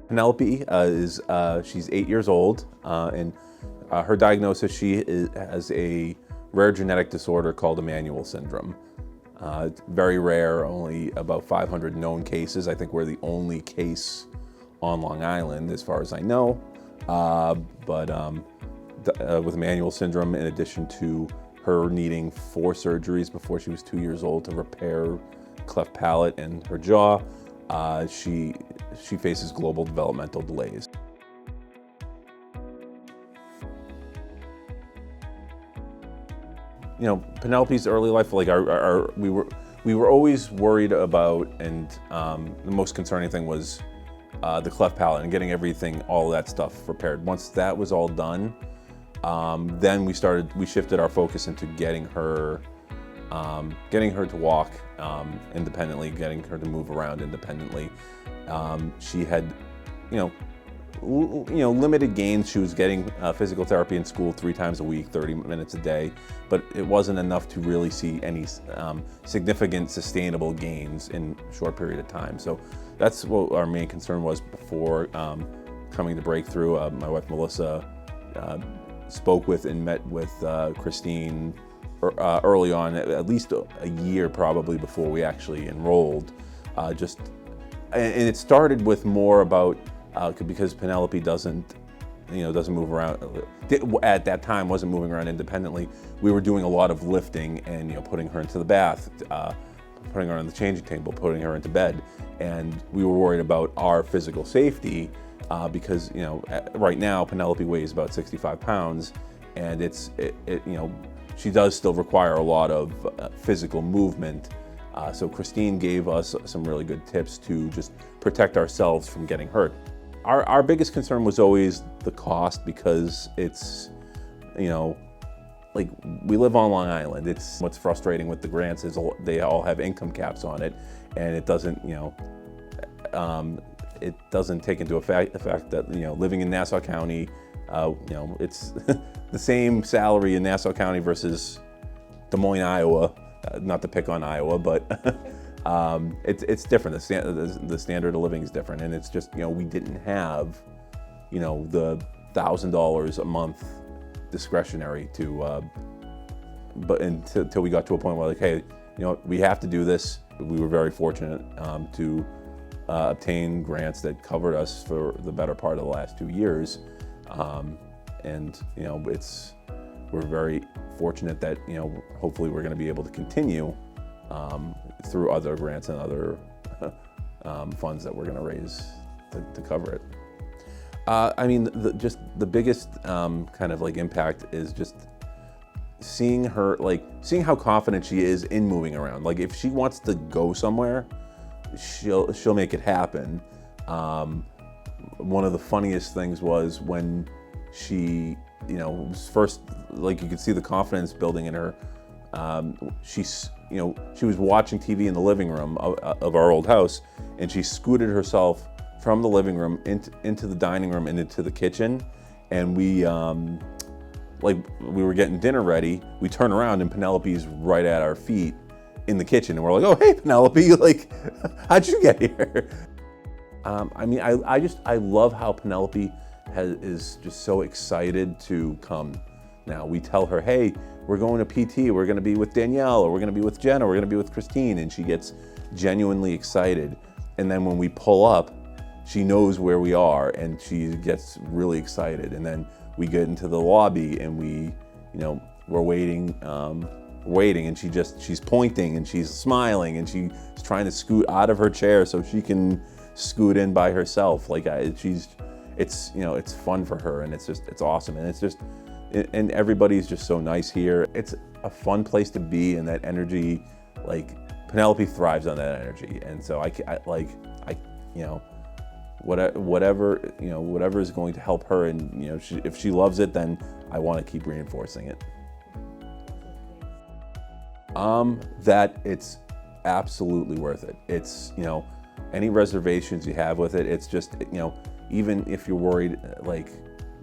Penelope she's 8 years old, and her diagnosis, has a rare genetic disorder called Emanuel syndrome. It's very rare, only about 500 known cases. I think we're the only case on Long Island, as far as I know. With Emanuel syndrome, in addition to her needing 4 surgeries before she was 2 years old to repair cleft palate and her jaw, she faces global developmental delays. You know, Penelope's early life, like we were always worried about, and the most concerning thing was the cleft palate and getting all that stuff repaired. Once that was all done, then we shifted our focus into getting her to walk independently, getting her to move around independently. She had, limited gains. She was getting physical therapy in school 3 times a week, 30 minutes a day, but it wasn't enough to really see any significant sustainable gains in a short period of time. So that's what our main concern was before coming to Breakthrough. My wife Melissa spoke with and met with Christine early on, at least a year probably before we actually enrolled. And it started with more about because Penelope doesn't move around at that time, wasn't moving around independently. We were doing a lot of lifting and putting her into the bath, putting her on the changing table, putting her into bed, and we were worried about our physical safety because right now Penelope weighs about 65 pounds, and she does still require a lot of physical movement. So Christine gave us some really good tips to just protect ourselves from getting hurt. Our biggest concern was always the cost, because it's, like, we live on Long Island. What's frustrating with the grants is they all have income caps on it, and it doesn't, it doesn't take into effect the fact that, living in Nassau County, it's the same salary in Nassau County versus Des Moines, Iowa. Not to pick on Iowa, but it's different. The standard of living is different, and it's just, we didn't have, the $1,000 a month discretionary until we got to a point where, like, hey, we have to do this. We were very fortunate to obtain grants that covered us for the better part of the last 2 years, and we're very fortunate that hopefully we're going to be able to continue through other grants and other funds that we're going to raise to cover it. The biggest kind of like impact is just seeing how confident she is in moving around. Like, if she wants to go somewhere, she'll make it happen. One of the funniest things was when she, first, like, you could see the confidence building in her. She was watching TV in the living room of our old house, and she scooted herself from the living room into the dining room and into the kitchen. And we were getting dinner ready. We turn around and Penelope's right at our feet in the kitchen, and we're like, "Oh, hey, Penelope! Like, how'd you get here?" I love how Penelope is just so excited to come. Now we tell her, hey, we're going to PT, we're going to be with Danielle, or we're going to be with Jen, or we're going to be with Christine, and she gets genuinely excited. And then when we pull up, she knows where we are, and she gets really excited. And then we get into the lobby, and we're waiting, and she's pointing, and she's smiling, and she's trying to scoot out of her chair so she can scoot in by herself. Like, it's fun for her, and it's awesome, and everybody's just so nice here. It's a fun place to be, and that energy, like, Penelope thrives on that energy, and so whatever is going to help her, and if she loves it, then I want to keep reinforcing it. That it's absolutely worth it. It's, any reservations you have with it, it's just, even if you're worried, like,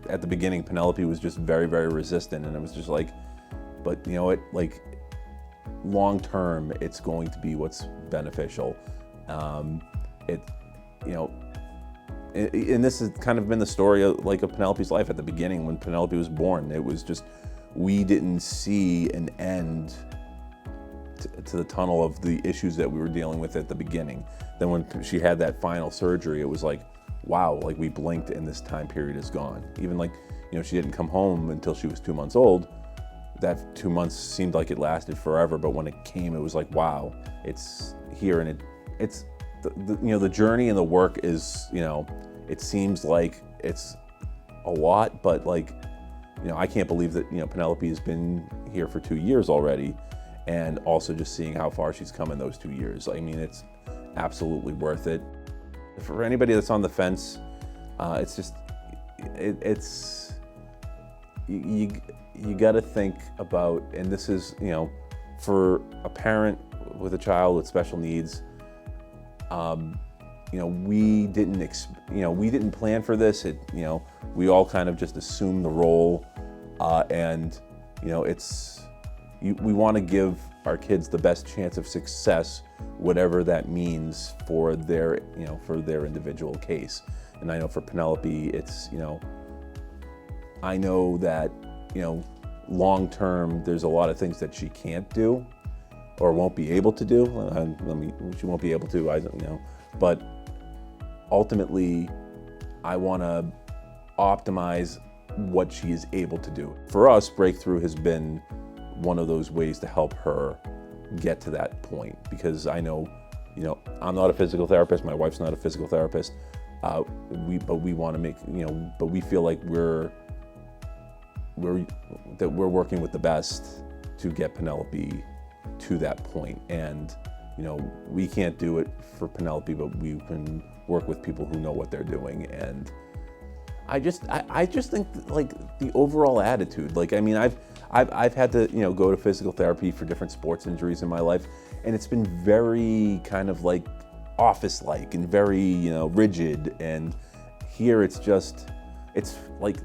at the beginning, Penelope was just very, very resistant, and it was just like, but like, long term, it's going to be what's beneficial. and this has kind of been the story of Penelope's life at the beginning when Penelope was born. It was just, we didn't see an end to the tunnel of the issues that we were dealing with at the beginning. Then when she had that final surgery, it was like, wow, like we blinked and this time period is gone. Even she didn't come home until she was 2 months old. That 2 months seemed like it lasted forever, but when it came, it was like, wow, it's here. And it's the journey and the work is, it seems like it's a lot, but I can't believe that, Penelope has been here for 2 years already. And also just seeing how far she's come in those 2 years. I mean, it's absolutely worth it. For anybody that's on the fence, it's just, you got to think about, and this is, for a parent with a child with special needs, we didn't plan for this. We all kind of just assumed the role, and we want to give our kids the best chance of success, whatever that means for their individual case. And I know for Penelope, it's, I know that, long term, there's a lot of things that she can't do or won't be able to do. She won't be able to, but ultimately, I want to optimize what she is able to do. For us, Breakthrough has been one of those ways to help her get to that point, because I know, I'm not a physical therapist, my wife's not a physical therapist, but we want to make, but we feel like we're working with the best to get Penelope to that point. And we can't do it for Penelope, but we can work with people who know what they're doing. And I just think the overall attitude, I've had to, go to physical therapy for different sports injuries in my life, and it's been very kind of office-like and very, rigid. And here it's like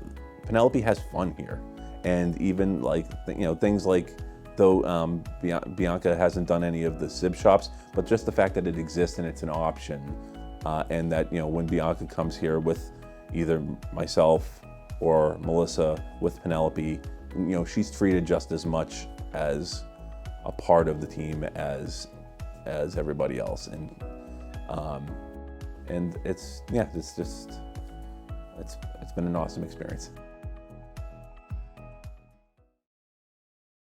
Penelope has fun here. And even things though Bianca hasn't done any of the SIB shops, but just the fact that it exists and it's an option, and that, when Bianca comes here with either myself or Melissa with Penelope, she's treated just as much as a part of the team as everybody else. And it's been an awesome experience.